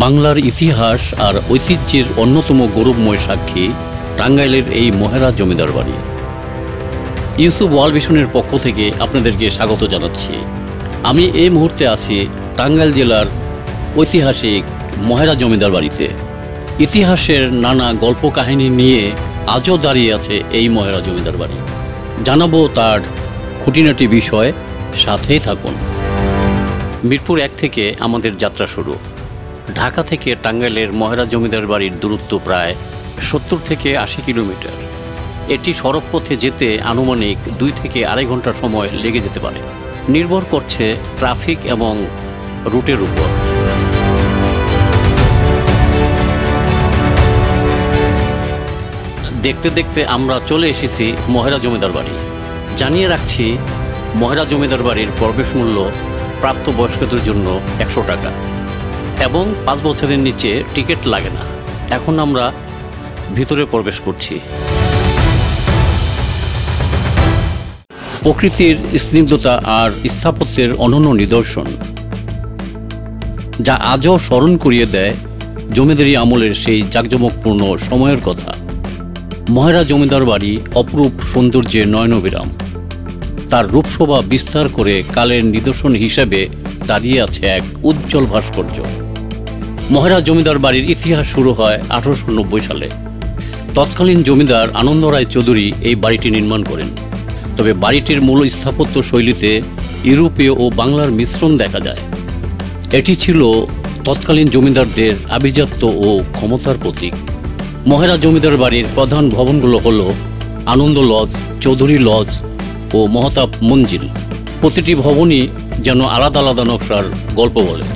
বাংলার ইতিহাস আর ঐতিহ্যের অন্যতম গৌরবময় সাক্ষী টাঙ্গাইলের এই মহেরা জমিদার বাড়ি। ইউসুফ ওয়ার্ল্ড ভিশনের পক্ষ থেকে আপনাদেরকে স্বাগত জানাচ্ছি। আমি এই মুহূর্তে আছি টাঙ্গাইল জেলার ঐতিহাসিক মহেরা জমিদার বাড়িতে। ইতিহাসের নানা গল্প কাহিনী নিয়ে আজও দাঁড়িয়ে আছে এই মহেরা জমিদার বাড়ি। জানাবো তার খুঁটিনাটি বিষয়, সাথেই থাকুন। মিরপুর 1 থেকে আমাদের যাত্রা শুরু। ঢাকা থেকে টাঙ্গাইলের মহেরা জমিদার বাড়ির দূরত্ব প্রায় 70 থেকে 80 কিলোমিটার। এটি সড়ক পথে যেতে আনুমানিক 2 থেকে 2.5 ঘন্টা সময় লেগে যেতে পারে, নির্ভর করছে ট্রাফিক এবং রুটের উপর। দেখতে দেখতে আমরা চলে এসেছি মহেরা জমিদার বাড়ি। জানিয়ে রাখছি, মহেরা জমিদার বাড়ির প্রবেশ মূল্য প্রাপ্তবয়স্কদের জন্য 100 টাকা এবং 5 বছরের নিচে টিকিট লাগে না। এখন আমরা ভিতরে প্রবেশ করছি। প্রকৃতির স্নিগ্ধতা আর স্থাপত্যের অনন্য নিদর্শন, যা আজও স্মরণ করিয়ে দেয় জমিদারি আমলের সেই জাঁকজমকপূর্ণ সময়ের কথা। মহেরা জমিদার বাড়ি অপরূপ সৌন্দর্যে নয়নবিরাম। তার রূপশোভা বিস্তার করে কালের নিদর্শন হিসেবে দাঁড়িয়ে আছে এক উজ্জ্বল ভাস্কর্য। মহেরা জমিদার বাড়ির ইতিহাস শুরু হয় 1890 সালে। তৎকালীন জমিদার আনন্দ রায় চৌধুরী এই বাড়িটি নির্মাণ করেন। তবে বাড়িটির মূল স্থাপত্য শৈলীতে ইউরোপীয় ও বাংলার মিশ্রণ দেখা যায়। এটি ছিল তৎকালীন জমিদারদের আভিজাত্য ও ক্ষমতার প্রতীক। মহেরা জমিদার বাড়ির প্রধান ভবনগুলো হল আনন্দ লজ, চৌধুরী লজ ও মহতাব মঞ্জিল। প্রতিটি ভবনই যেন আলাদা আলাদা নকশার গল্প বলে।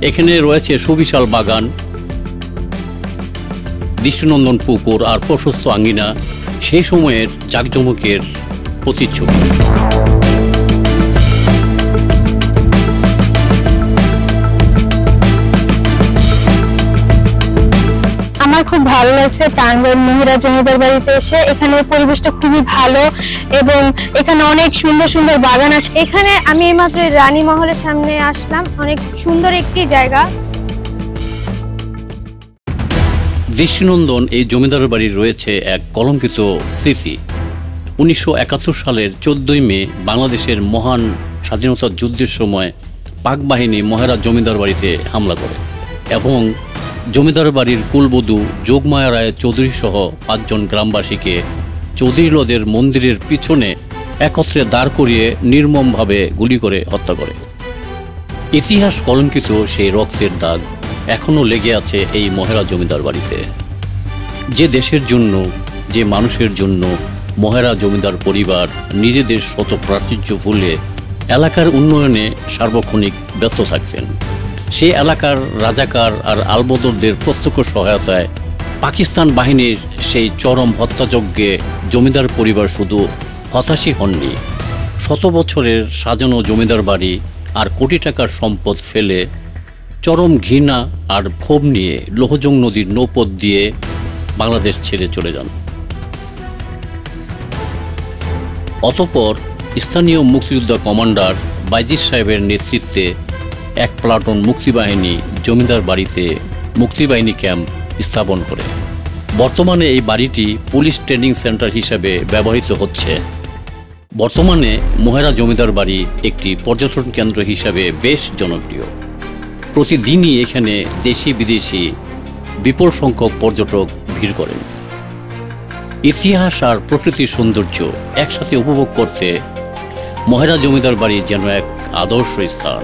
এখানে রয়েছে সুবিশাল বাগান, দৃষ্টিনন্দন পুকুর আর প্রশস্ত আঙ্গিনা, সেই সময়ের জাঁকজমকের প্রতিচ্ছবি। আমার খুব ভালো লাগছে টাঙ্গাইল মহেরা জমিদার বাড়িতে এসে। এখানে পরিবেশটা খুবই ভালো এবং এখানে অনেক সুন্দর সুন্দর বাগান আছে। এখানে আমি এইমাত্র রানী মহলের সামনে আসলাম, অনেক সুন্দর একটি জায়গা। দৃষ্টিনন্দন এই জমিদার বাড়ির রয়েছে এক কলঙ্কিত স্মৃতি। 1971 সালের 14ই মে বাংলাদেশের মহান স্বাধীনতা যুদ্ধের সময় পাক বাহিনী মহেরা জমিদার বাড়িতে হামলা করে এবং জমিদার বাড়ির কুলবধূ যোগমায়া রায় চৌধুরী সহ 5 জন গ্রামবাসীকে চৌধুরী লদের মন্দিরের পিছনে একত্রে দাঁড় করিয়ে নির্মমভাবে গুলি করে হত্যা করে। ইতিহাস কলঙ্কিত সেই রক্তের দাগ এখনও লেগে আছে এই মহেরা জমিদার বাড়িতে। যে দেশের জন্য, যে মানুষের জন্য মহেরা জমিদার পরিবার নিজেদের শত প্রাচুর্য ভুলে এলাকার উন্নয়নে সার্বক্ষণিক ব্যস্ত থাকতেন, সেই এলাকার রাজাকার আর আলবদরদের প্রত্যক্ষ সহায়তায় পাকিস্তান বাহিনীর সেই চরম হত্যাযজ্ঞে জমিদার পরিবার শুধু হতাশই হননি। 100 বছরের সাজানো জমিদার বাড়ি আর কোটি টাকার সম্পদ ফেলে চরম ঘৃণা আর ক্ষোভ নিয়ে লোহজং নদীর নৌপথ দিয়ে বাংলাদেশ ছেড়ে চলে যান। অতঃপর স্থানীয় মুক্তিযোদ্ধা কমান্ডার বাইজিদ সাহেবের নেতৃত্বে এক প্লাটুন মুক্তিবাহিনী জমিদার বাড়িতে মুক্তিবাহিনী ক্যাম্প স্থাপন করে। বর্তমানে এই বাড়িটি পুলিশ ট্রেনিং সেন্টার হিসেবে ব্যবহৃত হচ্ছে। বর্তমানে মহেরা জমিদার বাড়ি একটি পর্যটন কেন্দ্র হিসাবে বেশ জনপ্রিয়। প্রতিদিনই এখানে দেশি বিদেশি বিপুল সংখ্যক পর্যটক ভিড় করেন। ইতিহাস আর প্রকৃতির সৌন্দর্য একসাথে উপভোগ করতে মহেরা জমিদার বাড়ি যেন এক আদর্শ স্থান।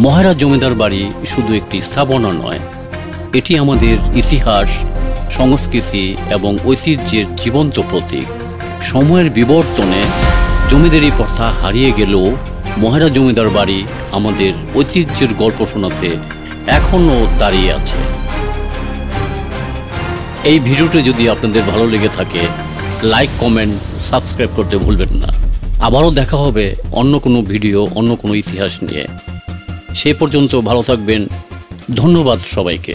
মহেরা জমিদার বাড়ি শুধু একটি স্থাপনা নয়, এটি আমাদের ইতিহাস, সংস্কৃতি এবং ঐতিহ্যের জীবন্ত প্রতীক। সময়ের বিবর্তনে জমিদারি প্রথা হারিয়ে গেলেও মহেরা জমিদার বাড়ি আমাদের ঐতিহ্যের গল্প শোনাতে এখনও দাঁড়িয়ে আছে। এই ভিডিওটি যদি আপনাদের ভালো লেগে থাকে, লাইক, কমেন্ট, সাবস্ক্রাইব করতে ভুলবেন না। আবারও দেখা হবে অন্য কোনো ভিডিও, অন্য কোনো ইতিহাস নিয়ে। সে পর্যন্ত ভালো থাকবেন। ধন্যবাদ সবাইকে।